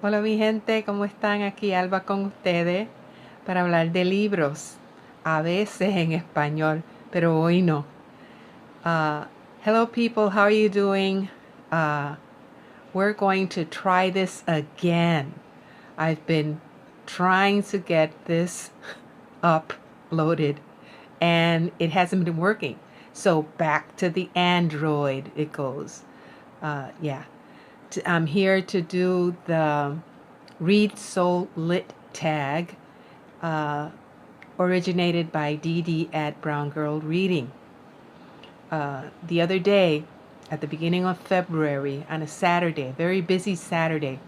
Hola mi gente, ¿cómo están? Aquí Alba con ustedes para hablar de libros, a veces en español, pero hoy no. Uh, Hello people, how are you doing? We're going to try this again. I've been trying to get this uploaded and it hasn't been working. So back to the Android it goes. I'm here to do the Read So Lit tag, originated by Didi at Brown Girl Reading. The other day, at the beginning of February, on a Saturday, a very busy Saturday,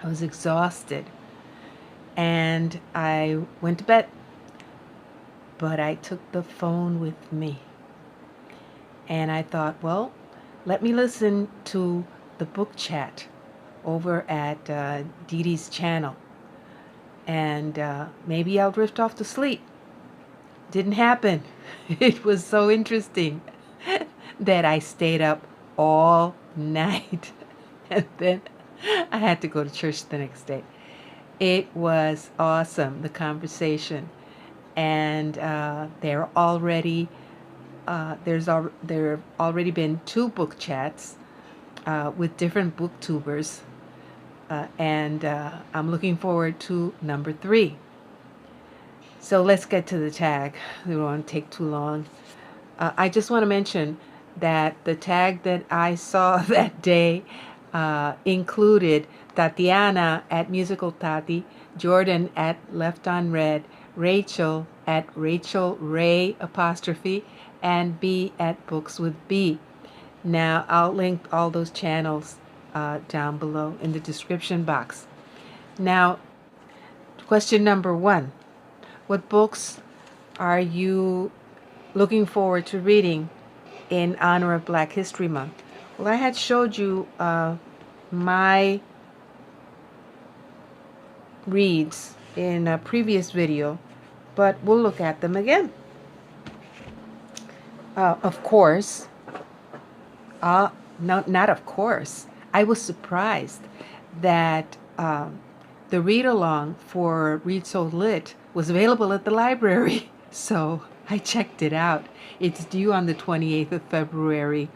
I was exhausted and I went to bed, but I took the phone with me. And I thought, well, let me listen to the book chat over at Didi's channel. And maybe I'll drift off to sleep. Didn't happen. It was so interesting that I stayed up all night. And then I had to go to church the next day. It was awesome, the conversation. And there have already been 2 book chats with different booktubers. And I'm looking forward to number 3. So let's get to the tag. We don't want to take too long. I just want to mention that the tag that I saw that day included Tatiana at Musical Tati, Jordan at Left on Red, Rachel at Rachel Ray apostrophe, and B at Books with B. Now I'll link all those channels down below in the description box. Now, question number 1. What books are you looking forward to reading in honor of Black History Month? Well, I had showed you my reads in a previous video, but we'll look at them again. Of course, not of course, I was surprised that the read-along for Read So Lit was available at the library. So I checked it out. It's due on the 28th of February.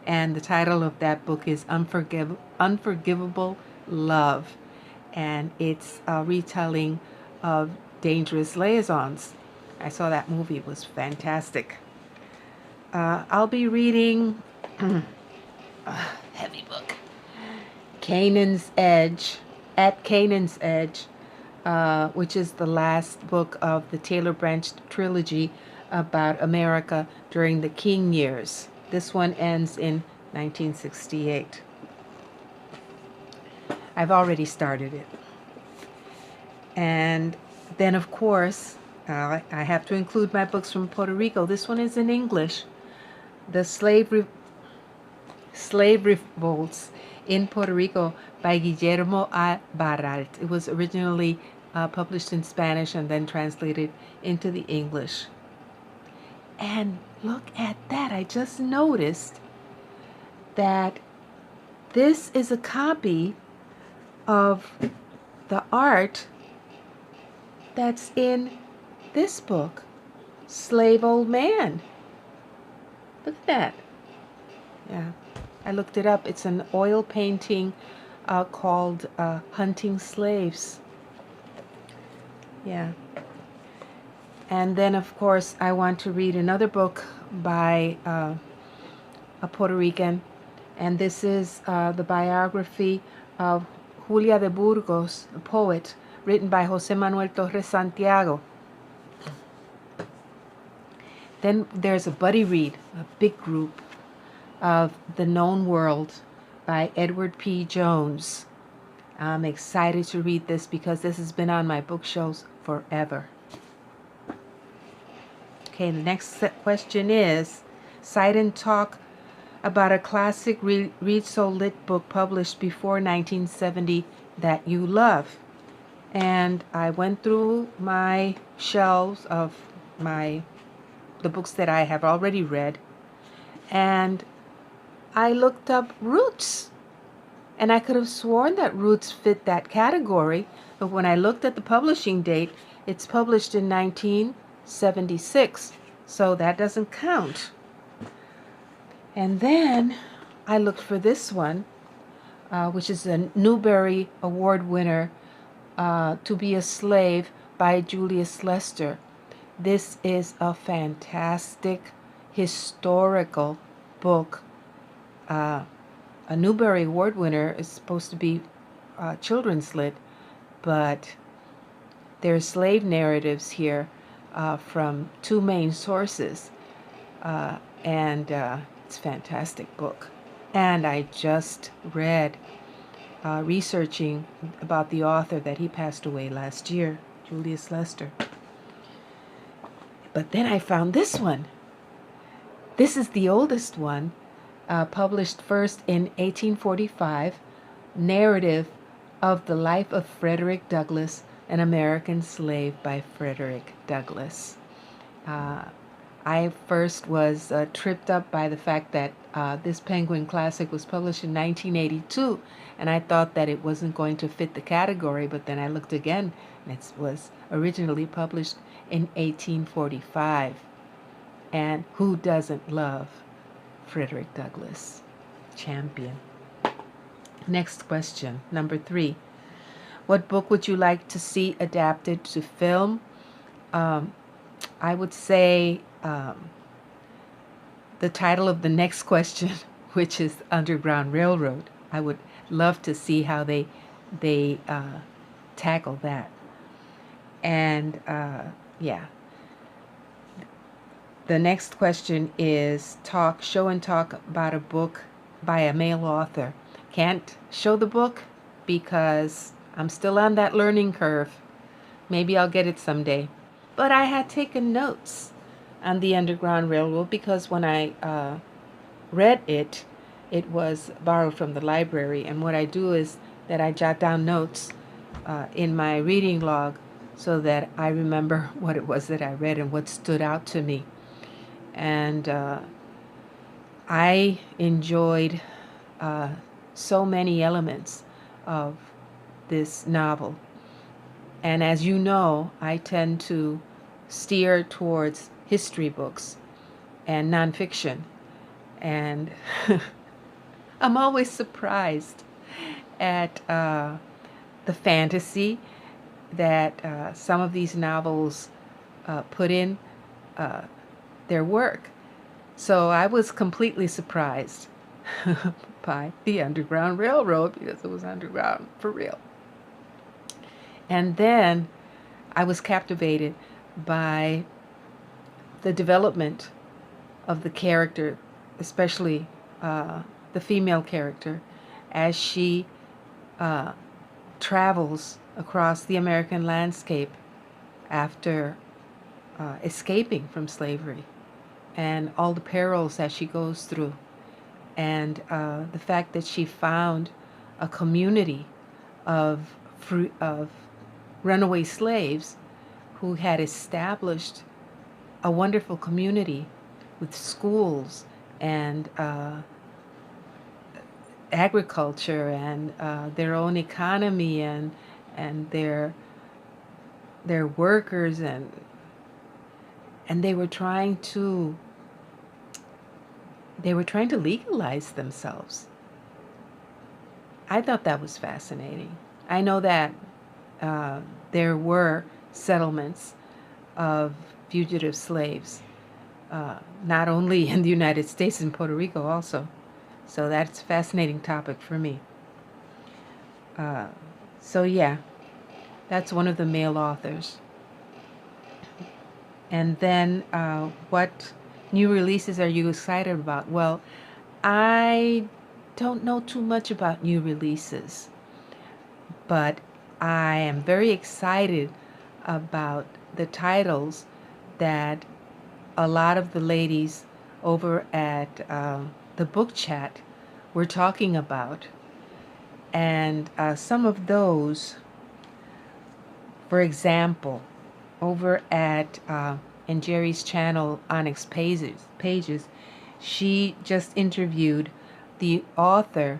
And the title of that book is Unforgivable Love. And it's a retelling of Dangerous Liaisons. I saw that movie. It was fantastic. I'll be reading a heavy book, Canaan's Edge, At Canaan's Edge, which is the last book of the Taylor Branch trilogy about America during the King years. This one ends in 1968. I've already started it. And then, of course, I have to include my books from Puerto Rico. This one is in English. The Slave Revolts in Puerto Rico by Guillermo A. Baralt. It was originally published in Spanish and then translated into the English. And look at that. I just noticed that this is a copy of the art that's in this book, Slave Old Man. Look at that. Yeah, I looked it up. It's an oil painting called Hunting Slaves. Yeah. And then, of course, I want to read another book by a Puerto Rican. And this is the biography of Julia de Burgos, a poet, written by Jose Manuel Torres Santiago. Then there's a buddy read, a big group, of The Known World by Edward P. Jones. I'm excited to read this because this has been on my bookshelves forever. Okay, the next question is, cite and talk about a classic Read So Lit book published before 1970 that you love. And I went through my shelves of the books that I have already read, and I looked up Roots. And I could have sworn that Roots fit that category, but when I looked at the publishing date, it's published in 1976, so that doesn't count. And then I looked for this one, which is a Newbery Award winner, To Be a Slave by Julius Lester. This is a fantastic historical book. A Newbery Award winner is supposed to be children's lit, but there are slave narratives here from two main sources, and it's a fantastic book. And I just read, researching about the author, that he passed away last year, Julius Lester. But then I found this one. This is the oldest one, published first in 1845, Narrative of the Life of Frederick Douglass, an American Slave by Frederick Douglass. I first was tripped up by the fact that this Penguin Classic was published in 1982, and I thought that it wasn't going to fit the category, but then I looked again, and it was originally published in 1845. And who doesn't love Frederick Douglass? Champion. Next question, number 3. What book would you like to see adapted to film? I would say the title of the next question, which is Underground Railroad. I would love to see how they tackle that. And yeah. The next question is show and talk about a book by a male author. Can't show the book because I'm still on that learning curve. Maybe I'll get it someday. But I had taken notes on the Underground Railroad because when I read it, it was borrowed from the library. And what I do is that I jot down notes in my reading log so that I remember what it was that I read and what stood out to me. And I enjoyed so many elements of this novel. And as you know, I tend to steer towards history books and nonfiction. And I'm always surprised at the fantasy that some of these novels put in their work. So I was completely surprised by the Underground Railroad because it was underground for real. And then I was captivated by the development of the character, especially the female character, as she travels across the American landscape after escaping from slavery, and all the perils that she goes through, and the fact that she found a community of runaway slaves who had established a wonderful community with schools and agriculture and their own economy and their workers, and they were trying to legalize themselves. I thought that was fascinating. I know that there were settlements of fugitive slaves, not only in the United States, in Puerto Rico also. So that's a fascinating topic for me. So yeah, that's one of the male authors. And then what new releases are you excited about? Well, I don't know too much about new releases, but I am very excited about the titles that a lot of the ladies over at the book chat were talking about. And some of those, for example, over at in Jerry's channel, Onyx Pages, she just interviewed the author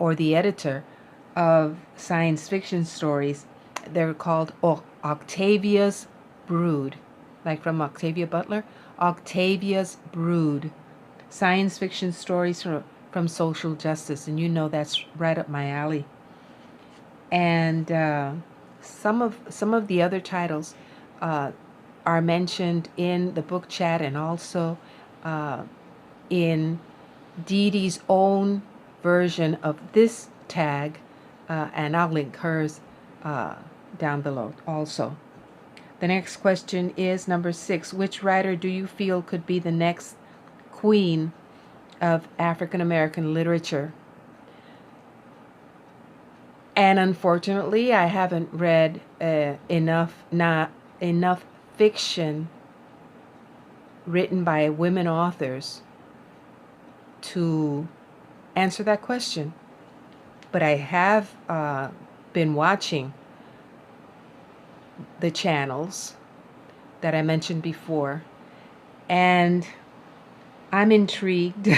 or the editor of science fiction stories. They're called Octavia's Brood, like from Octavia Butler. Octavia's Brood, science fiction stories from social justice, and you know that's right up my alley. And some of the other titles are mentioned in the book chat, and also in Didi's own version of this tag, and I'll link hers down below also. The next question is number 6. Which writer do you feel could be the next queen of African American literature? And unfortunately, I haven't read enough fiction written by women authors to answer that question. But I have been watching the channels that I mentioned before, and I'm intrigued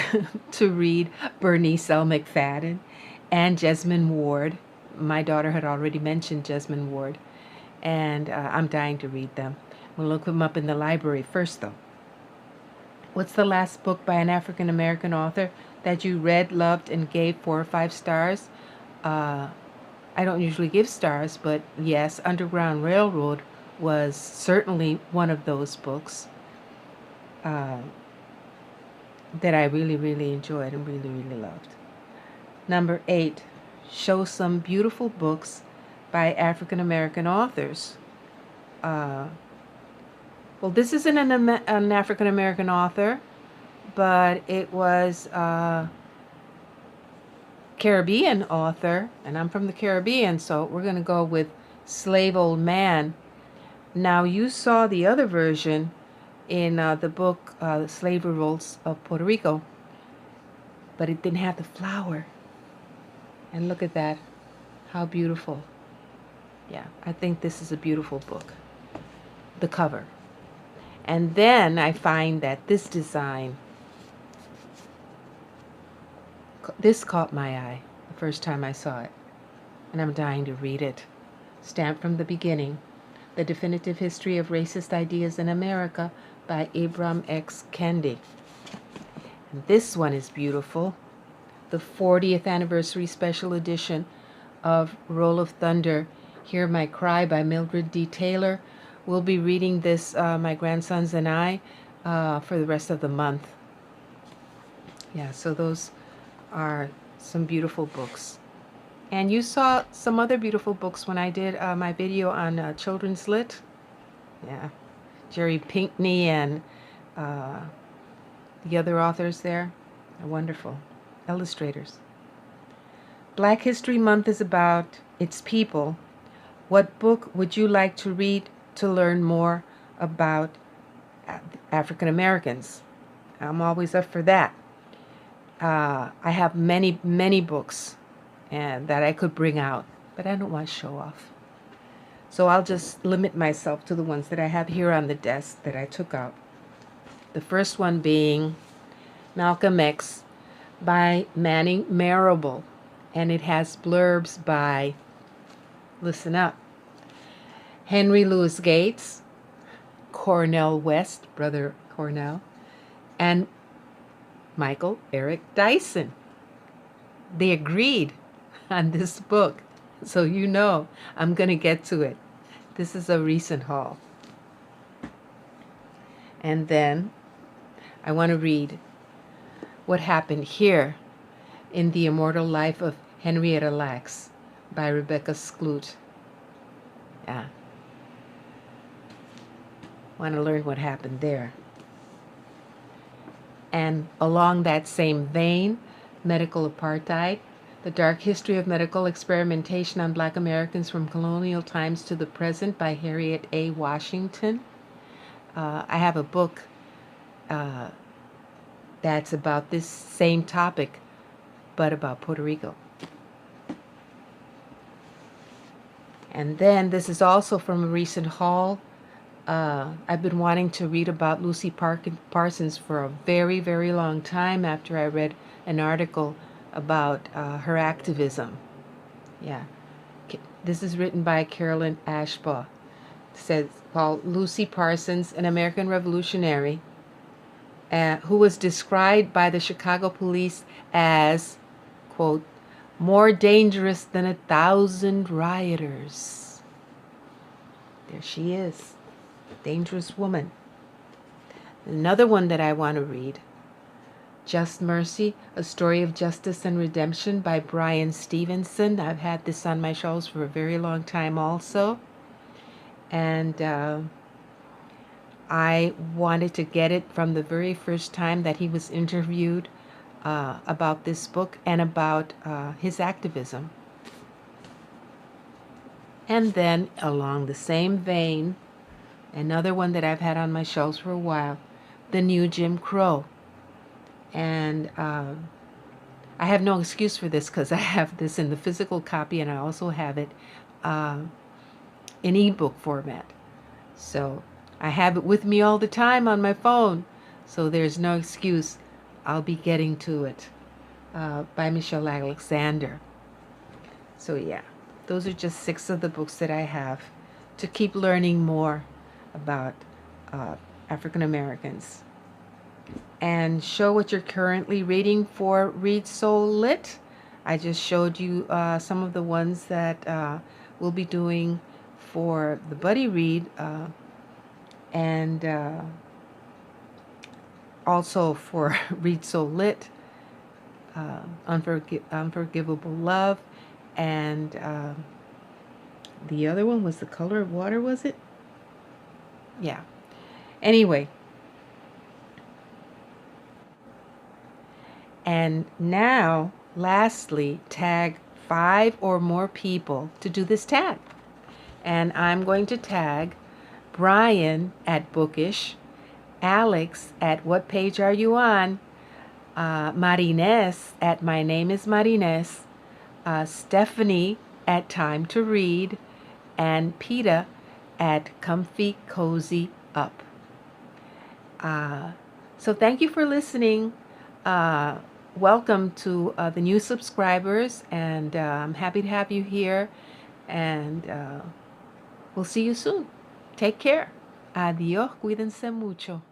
to read Bernice L. McFadden and Jesmyn Ward. My daughter had already mentioned Jesmyn Ward, and I'm dying to read them. We'll look them up in the library first, though. What's the last book by an African American author that you read, loved, and gave 4 or 5 stars? I don't usually give stars, but yes, Underground Railroad was certainly one of those books that I really, really enjoyed and really, really loved. Number 8, show some beautiful books by African American authors. Well, this isn't an African American author, but it was Caribbean author, and I'm from the Caribbean, so we're going to go with Slave Old Man. Now, you saw the other version in the book The Slave Revolts of Puerto Rico, but it didn't have the flower. And look at that, how beautiful. Yeah, I think this is a beautiful book, the cover. And then I find that this design, this caught my eye the first time I saw it, and I'm dying to read it. Stamped from the Beginning, The Definitive History of Racist Ideas in America by Ibram X. Kendi. And this one is beautiful. The 40th Anniversary Special Edition of Roll of Thunder, Hear My Cry by Mildred D. Taylor. We'll be reading this, my grandsons and I, for the rest of the month. Yeah, so those are some beautiful books. And you saw some other beautiful books when I did my video on children's lit. Yeah, Jerry Pinkney and the other authors there are wonderful illustrators. Black History Month is about its people. What book would you like to read to learn more about African Americans? I'm always up for that. I have many, many books that I could bring out, but I don't want to show off. So I'll just limit myself to the ones that I have here on the desk that I took out. The first one being Malcolm X by Manning Marable, and it has blurbs by, listen up, Henry Louis Gates, Cornel West, brother Cornel, and Michael Eric Dyson. They agreed on this book, so you know I'm going to get to it. This is a recent haul. And then I want to read What Happened Here in the Immortal Life of Henrietta Lacks by Rebecca Skloot. Yeah. Want to learn what happened there. And along that same vein, Medical Apartheid, The Dark History of Medical Experimentation on Black Americans from Colonial Times to the Present by Harriet A. Washington. I have a book that's about this same topic, but about Puerto Rico. And then this is also from a recent haul. I've been wanting to read about Lucy Parsons for a very, very long time after I read an article about her activism. Yeah. This is written by Carolyn Ashbaugh. It says, called Lucy Parsons, an American revolutionary, who was described by the Chicago police as, quote, more dangerous than 1,000 rioters. There she is, dangerous woman. Another one that I want to read, Just Mercy, A Story of Justice and Redemption by Brian Stevenson. I've had this on my shelves for a very long time also. And I wanted to get it from the very first time that he was interviewed about this book and about his activism. And then, along the same vein, another one that I've had on my shelves for a while, The New Jim Crow. And I have no excuse for this because I have this in the physical copy and I also have it in ebook format. So I have it with me all the time on my phone. So there's no excuse. I'll be getting to it by Michelle Alexander. So yeah, those are just 6 of the books that I have to keep learning more about African Americans. And show what you're currently reading for Read So Lit. I just showed you some of the ones that we'll be doing for the Buddy Read and also for Read So Lit, Unforgivable Love, and the other one was The Color of Water, was it? Yeah. Anyway. And now, lastly, tag 5 or more people to do this tag. And I'm going to tag Brian at Bookish, Alex at What Page Are You On, Marines at My Name is Marines, Stephanie at Time to Read, and Peta at Comfy Cozy Up. So thank you for listening. Welcome to the new subscribers, and I'm happy to have you here, and we'll see you soon. Take care. Adiós, cuídense mucho.